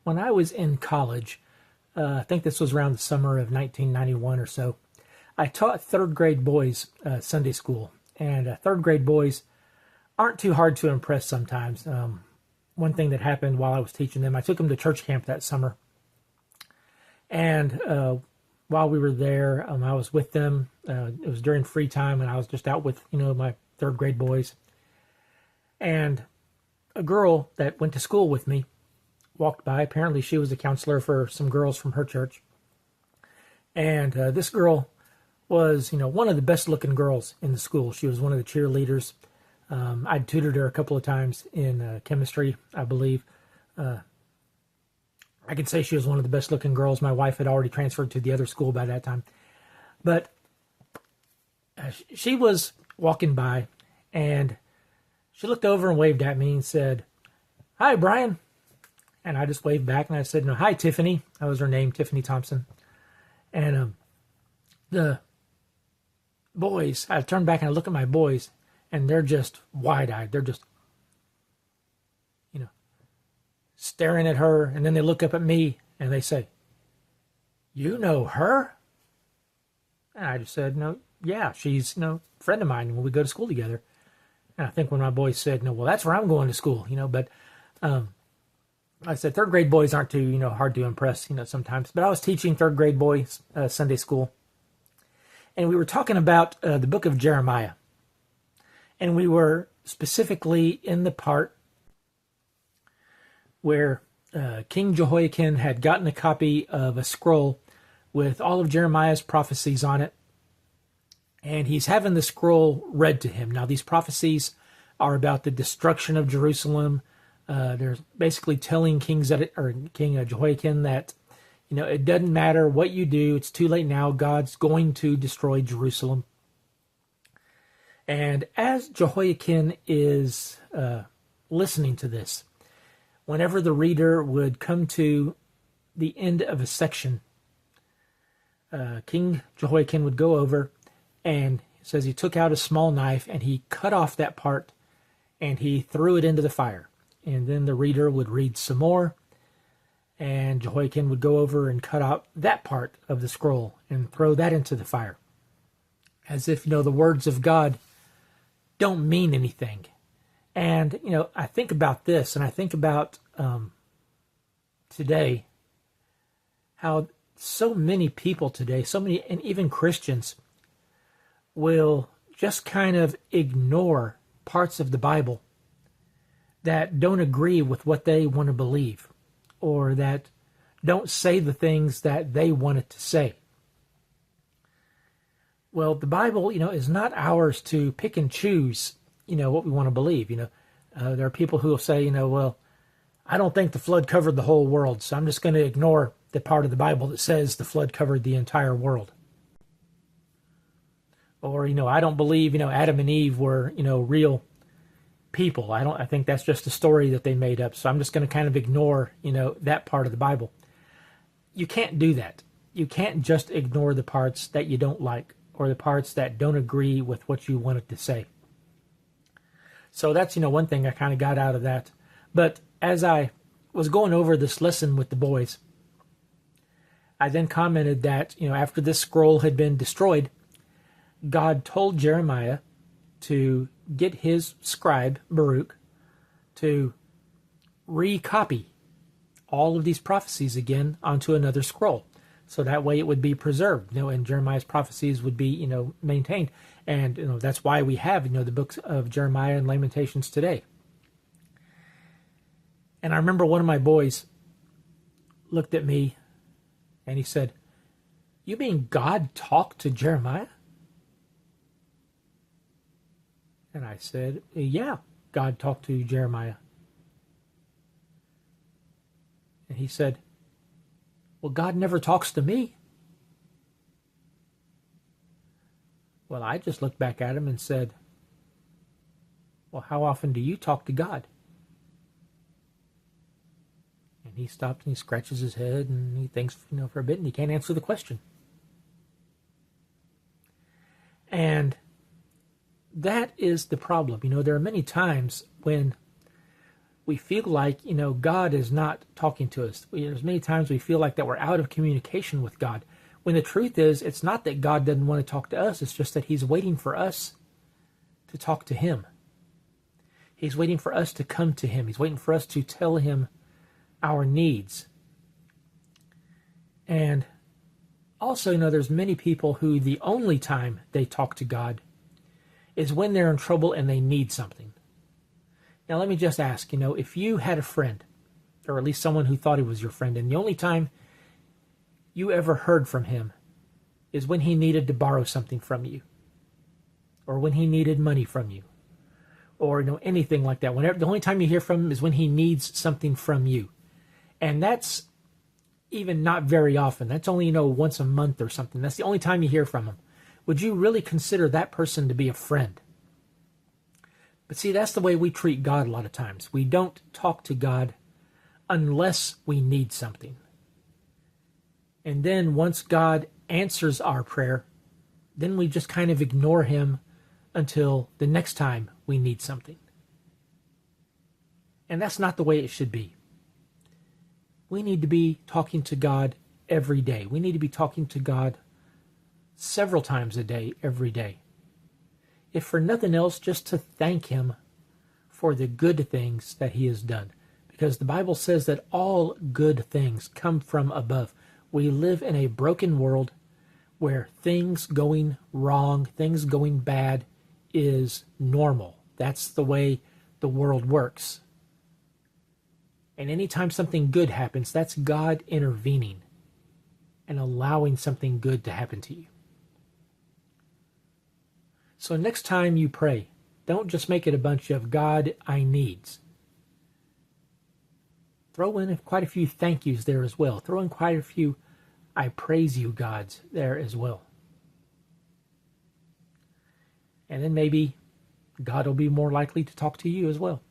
When I was in college, I think this was around the summer of 1991 or so, I taught third grade boys Sunday school. And third grade boys aren't too hard to impress sometimes. One thing that happened while I was teaching them, I took them to church camp that summer. And while we were there, I was with them. It was during free time, and I was just out with, my third grade boys. And a girl that went to school with me walked by. Apparently she was a counselor for some girls from her church. And this girl was, one of the best looking girls in the school. She was one of the cheerleaders. I'd tutored her a couple of times in chemistry, I believe. I could say she was one of the best looking girls. My wife had already transferred to the other school by that time. But she was walking by, and she looked over and waved at me and said, "Hi, Brian." And I just waved back and I said, "No, hi, Tiffany." That was her name, Tiffany Thompson. And the boys, I turned back and I look at my boys, and they're just wide-eyed. They're just, staring at her. And then they look up at me and they say, "You know her?" And I just said, "No, yeah, she's, a friend of mine when we go to school together." And I think when my boys said, "No, well, that's where I'm going to school," but I said, third grade boys aren't too, hard to impress, sometimes. But I was teaching third grade boys Sunday school. And we were talking about the book of Jeremiah. And we were specifically in the part where King Jehoiakim had gotten a copy of a scroll with all of Jeremiah's prophecies on it. And he's having the scroll read to him. Now, these prophecies are about the destruction of Jerusalem. They're basically telling King Jehoiakim that, it doesn't matter what you do. It's too late now. God's going to destroy Jerusalem. And as Jehoiakim is listening to this, whenever the reader would come to the end of a section, King Jehoiakim would go over, and it says he took out a small knife and he cut off that part and he threw it into the fire. And then the reader would read some more, and Jehoiakim would go over and cut out that part of the scroll and throw that into the fire. As if, the words of God don't mean anything. And, I think about this, and I think about today, how so many people today, and even Christians, will just kind of ignore parts of the Bible that don't agree with what they want to believe, or that don't say the things that they want it to say. Well, the Bible, is not ours to pick and choose, what we want to believe. There are people who will say, well, I don't think the flood covered the whole world, so I'm just going to ignore the part of the Bible that says the flood covered the entire world. Or, I don't believe, Adam and Eve were, real people. I think that's just a story that they made up. So I'm just going to kind of ignore, that part of the Bible. You can't do that. You can't just ignore the parts that you don't like, or the parts that don't agree with what you wanted to say. So that's, one thing I kind of got out of that. But as I was going over this lesson with the boys, I then commented that, after this scroll had been destroyed, God told Jeremiah to get his scribe, Baruch, to recopy all of these prophecies again onto another scroll. So that way it would be preserved, and Jeremiah's prophecies would be, maintained. And, that's why we have, the books of Jeremiah and Lamentations today. And I remember one of my boys looked at me and he said, "You mean God talked to Jeremiah?" And I said, "Yeah, God talked to Jeremiah." And he said, "Well, God never talks to me." Well, I just looked back at him and said, "Well, how often do you talk to God?" And he stopped and he scratches his head and he thinks, for a bit, and he can't answer the question. And that is the problem. There are many times when we feel like, God is not talking to us. There's many times we feel like that we're out of communication with God. When the truth is, it's not that God doesn't want to talk to us. It's just that he's waiting for us to talk to him. He's waiting for us to come to him. He's waiting for us to tell him our needs. And also, there's many people who the only time they talk to God is when they're in trouble and they need something. Now, let me just ask, if you had a friend, or at least someone who thought he was your friend, and the only time you ever heard from him is when he needed to borrow something from you, or when he needed money from you, or anything like that. The only time you hear from him is when he needs something from you. And that's even not very often. That's only, once a month or something. That's the only time you hear from him. Would you really consider that person to be a friend? But see, that's the way we treat God a lot of times. We don't talk to God unless we need something. And then once God answers our prayer, then we just kind of ignore him until the next time we need something. And that's not the way it should be. We need to be talking to God every day. We need to be talking to God several times a day, every day. If for nothing else, just to thank him for the good things that he has done. Because the Bible says that all good things come from above. We live in a broken world where things going wrong, things going bad is normal. That's the way the world works. And anytime something good happens, that's God intervening and allowing something good to happen to you. So next time you pray, don't just make it a bunch of God, I needs. Throw in quite a few thank yous there as well. Throw in quite a few I praise you Gods there as well. And then maybe God will be more likely to talk to you as well.